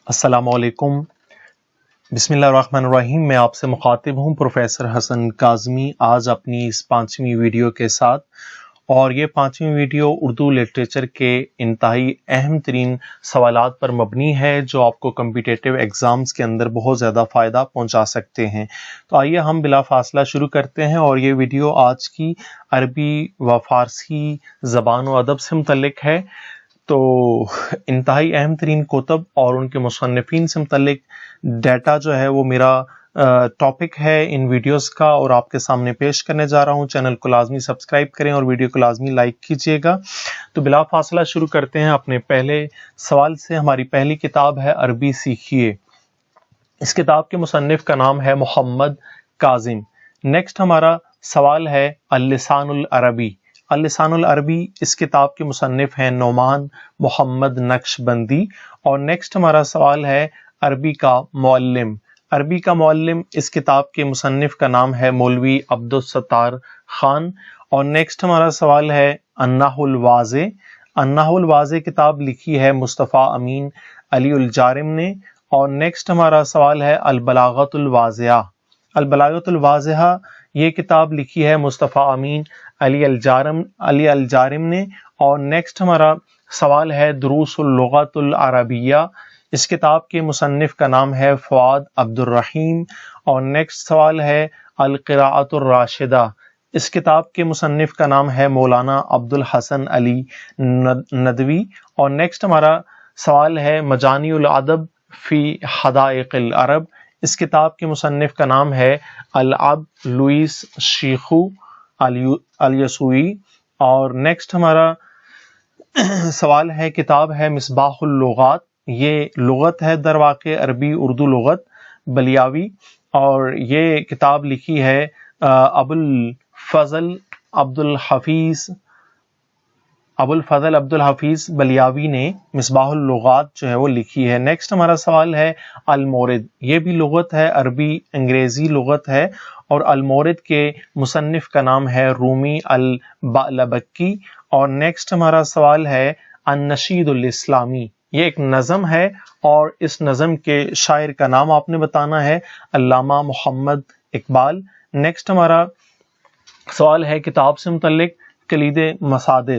السلام علیکم، بسم اللہ الرحمن الرحیم۔ میں آپ سے مخاطب ہوں پروفیسر حسن کاظمی، آج اپنی اس 5ویں ویڈیو کے ساتھ، اور یہ 5ویں ویڈیو اردو لٹریچر کے انتہائی اہم ترین سوالات پر مبنی ہے جو آپ کو کمپیٹیٹیو ایگزامز کے اندر بہت زیادہ فائدہ پہنچا سکتے ہیں۔ تو آئیے ہم بلا فاصلہ شروع کرتے ہیں، اور یہ ویڈیو آج کی عربی و فارسی زبان و ادب سے متعلق ہے۔ تو انتہائی اہم ترین کتب اور ان کے مصنفین سے متعلق ڈیٹا جو ہے وہ میرا ٹاپک ہے ان ویڈیوز کا، اور آپ کے سامنے پیش کرنے جا رہا ہوں۔ چینل کو لازمی سبسکرائب کریں اور ویڈیو کو لازمی لائک کیجیے گا۔ تو بلا فاصلہ شروع کرتے ہیں اپنے پہلے سوال سے۔ ہماری پہلی کتاب ہے عربی سیکھیے۔ اس کتاب کے مصنف کا نام ہے محمد کاظم۔ نیکسٹ ہمارا سوال ہے اللسان العربی۔ اللسان العربی اس کتاب کے مصنف ہیں نعمان محمد نقشبندی۔ اور نیکسٹ ہمارا سوال ہے عربی کا معلم۔ عربی کا معلم اس کتاب کے مصنف کا نام ہے مولوی عبدالستار خان۔ اور نیکسٹ ہمارا سوال ہے النحو الواضح۔ النحو الواضح کتاب لکھی ہے مصطفیٰ امین علی الجارم نے۔ اور نیکسٹ ہمارا سوال ہے البلاغۃ الواضحہ۔ البلاغۃ الواضحہ یہ کتاب لکھی ہے مصطفیٰ امین علی الجارم نے۔ اور نیکسٹ ہمارا سوال ہے دروس اللغۃ العربیہ۔ اس کتاب کے مصنف کا نام ہے فؤاد عبد الرحیم۔ اور نیکسٹ سوال ہے القراءۃ الراشدہ۔ اس کتاب کے مصنف کا نام ہے مولانا عبد الحسن علی ندوی۔ اور نیکسٹ ہمارا سوال ہے مجانی الادب فی حدائق العرب۔ اس کتاب کے مصنف کا نام ہے العبد لوئس شیخو الیسوئی۔ اور نیکسٹ ہمارا سوال ہے کتاب ہے مصباح اللغات۔ یہ لغت ہے در واقع عربی اردو لغت بلیاوی، اور یہ کتاب لکھی ہے ابو الفضل عبد الحفیظ بلیاوی نے۔ مصباح اللغات جو ہے وہ لکھی ہے۔ نیکسٹ ہمارا سوال ہے المورد۔ یہ بھی لغت ہے، عربی انگریزی لغت ہے، اور المورد کے مصنف کا نام ہے رومی البعلبکی۔ اور نیکسٹ ہمارا سوال ہے النشید الاسلامی۔ یہ ایک نظم ہے، اور اس نظم کے شاعر کا نام آپ نے بتانا ہے علامہ محمد اقبال۔ نیکسٹ ہمارا سوال ہے کتاب سے متعلق کلید مصادر۔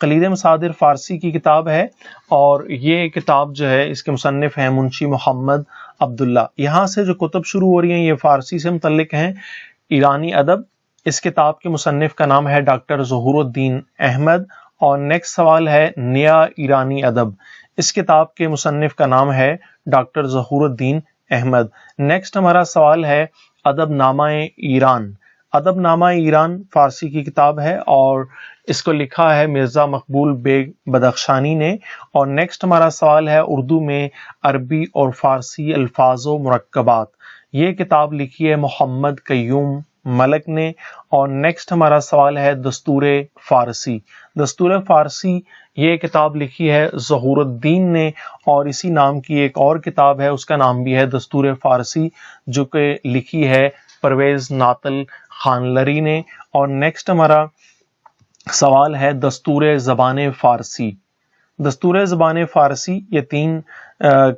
کلید مصادر فارسی کی کتاب ہے، اور یہ کتاب جو ہے اس کے مصنف ہیں منشی محمد عبداللہ۔ یہاں سے جو کتب شروع ہو رہی ہیں یہ فارسی سے متعلق ہیں۔ ایرانی ادب، اس کتاب کے مصنف کا نام ہے ڈاکٹر ظہور الدین احمد۔ اور نیکسٹ سوال ہے نیا ایرانی ادب۔ اس کتاب کے مصنف کا نام ہے ڈاکٹر ظہور الدین احمد۔ نیکسٹ ہمارا سوال ہے ادب نامہ ایران۔ ادب نامہ ایران فارسی کی کتاب ہے، اور اس کو لکھا ہے مرزا مقبول بیگ بدخشانی نے۔ اور نیکسٹ ہمارا سوال ہے اردو میں عربی اور فارسی الفاظ و مرکبات۔ یہ کتاب لکھی ہے محمد قیوم ملک نے۔ اور نیکسٹ ہمارا سوال ہے دستور فارسی۔ دستور فارسی یہ کتاب لکھی ہے ظہور الدین نے، اور اسی نام کی ایک اور کتاب ہے اس کا نام بھی ہے دستور فارسی، جو کہ لکھی ہے پرویز ناتل خانلری نے۔ اور نیکسٹ ہمارا سوال ہے دستور زبان فارسی۔ دستور زبان فارسی یہ 3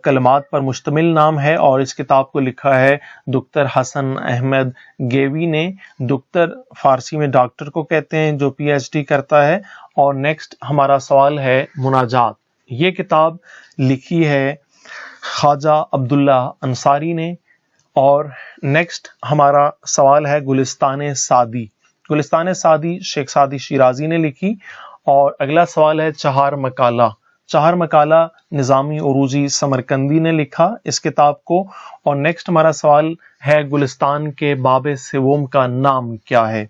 کلمات پر مشتمل نام ہے، اور اس کتاب کو لکھا ہے دکتر حسن احمد گیوی نے۔ دکتر فارسی میں ڈاکٹر کو کہتے ہیں جو پی ایچ ڈی کرتا ہے۔ اور نیکسٹ ہمارا سوال ہے مناجات۔ یہ کتاب لکھی ہے خواجہ عبداللہ انصاری نے۔ اور نیکسٹ ہمارا سوال ہے گلستان سعدی۔ گلستان سعدی شیخ سعدی شیرازی نے لکھی۔ اور اگلا سوال ہے چہار مکالہ۔ چہار مکالہ نظامی عروضی سمرقندی نے لکھا اس کتاب کو۔ اور نیکسٹ ہمارا سوال ہے گلستان کے باب سوم کا نام کیا ہے؟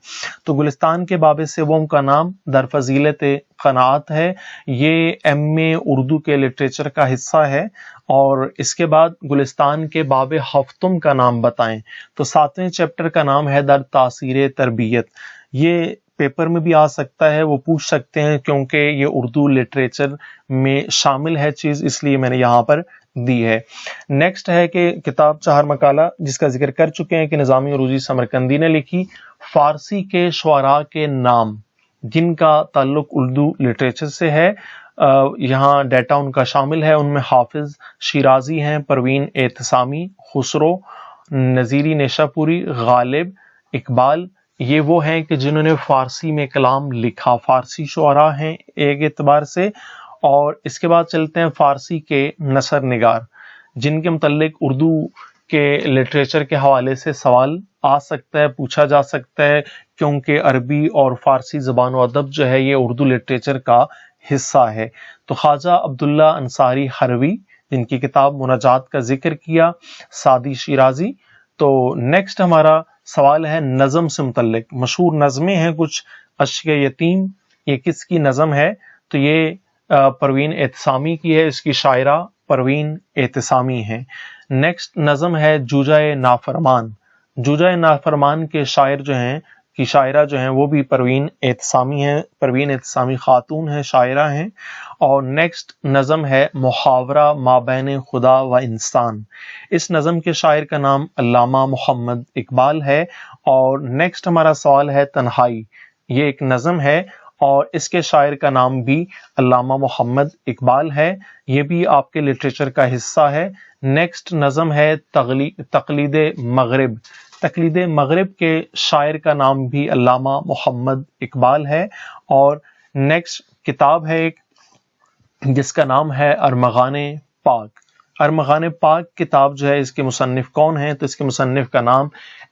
تو گلستان کے باب سوم کا نام در فضیلت قناعت ہے۔ یہ ایم.اے. اردو کے لٹریچر کا حصہ ہے۔ اور اس کے بعد گلستان کے باب ہفتم کا نام بتائیں، تو 7ویں چیپٹر کا نام ہے در تاثیر تربیت۔ یہ پیپر میں بھی آ سکتا ہے، وہ پوچھ سکتے ہیں، کیونکہ یہ اردو لٹریچر میں شامل ہے چیز، اس لیے میں نے یہاں پر دی ہے۔ نیکسٹ ہے کہ کتاب چہار مکالہ جس کا ذکر کر چکے ہیں کہ نظامی عروضی سمرقندی نے لکھی۔ فارسی کے شعراء کے نام جن کا تعلق اردو لٹریچر سے ہے، یہاں ڈیٹا ان کا شامل ہے، ان میں حافظ شیرازی ہیں، پروین اعتصامی، خسرو، نظیری نیشاپوری، غالب، اقبال، یہ وہ ہیں کہ جنہوں نے فارسی میں کلام لکھا، فارسی شعراء ہیں ایک اعتبار سے۔ اور اس کے بعد چلتے ہیں فارسی کے نثر نگار، جن کے متعلق اردو کے لٹریچر کے حوالے سے سوال آ سکتا ہے، پوچھا جا سکتا ہے، کیونکہ عربی اور فارسی زبان و ادب جو ہے یہ اردو لٹریچر کا حصہ ہے۔ تو خواجہ عبداللہ انصاری حروی، جن کی کتاب مناجات کا ذکر کیا، سعدی شیرازی۔ تو نیکسٹ ہمارا سوال ہے نظم سے متعلق، مشہور نظمیں ہیں کچھ، عشق یتیم، یہ کس کی نظم ہے؟ تو یہ پروین اعتصامی کی ہے، اس کی شاعرہ پروین اعتصامی ہیں۔ نیکسٹ نظم ہے جوجہ نافرمان، جوجہ نافرمان کے شاعر جو ہیں کی شاعرہ جو ہیں وہ بھی پروین اعتصامی ہیں، پروین اعتصامی خاتون ہیں، شاعرہ ہیں۔ اور نیکسٹ نظم ہے محاورہ مابین خدا و انسان، اس نظم کے شاعر کا نام علامہ محمد اقبال ہے۔ اور نیکسٹ ہمارا سوال ہے تنہائی، یہ ایک نظم ہے اور اس کے شاعر کا نام بھی علامہ محمد اقبال ہے، یہ بھی آپ کے لٹریچر کا حصہ ہے۔ نیکسٹ نظم ہے تقلید مغرب، تقلید مغرب کے شاعر کا نام بھی علامہ محمد اقبال ہے۔ اور نیکسٹ کتاب ہے ایک جس کا نام ہے ارمغان پاک، ارمغان پاک کتاب جو ہے اس کے مصنف کون ہیں؟ تو اس کے مصنف کا نام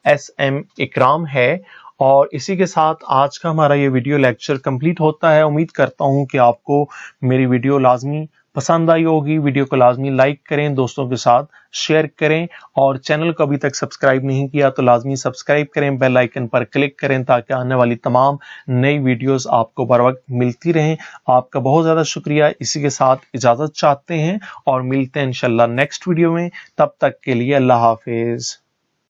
SM اکرام ہے۔ اور اسی کے ساتھ آج کا ہمارا یہ ویڈیو لیکچر کمپلیٹ ہوتا ہے۔ امید کرتا ہوں کہ آپ کو میری ویڈیو لازمی پسند آئی ہوگی، ویڈیو کو لازمی لائک کریں، دوستوں کے ساتھ شیئر کریں، اور چینل کو ابھی تک سبسکرائب نہیں کیا تو لازمی سبسکرائب کریں، بیل آئیکن پر کلک کریں تاکہ آنے والی تمام نئی ویڈیوز آپ کو بر وقت ملتی رہیں۔ آپ کا بہت زیادہ شکریہ، اسی کے ساتھ اجازت چاہتے ہیں اور ملتے ہیں انشاءاللہ نیکسٹ ویڈیو میں، تب تک کے لیے اللہ حافظ۔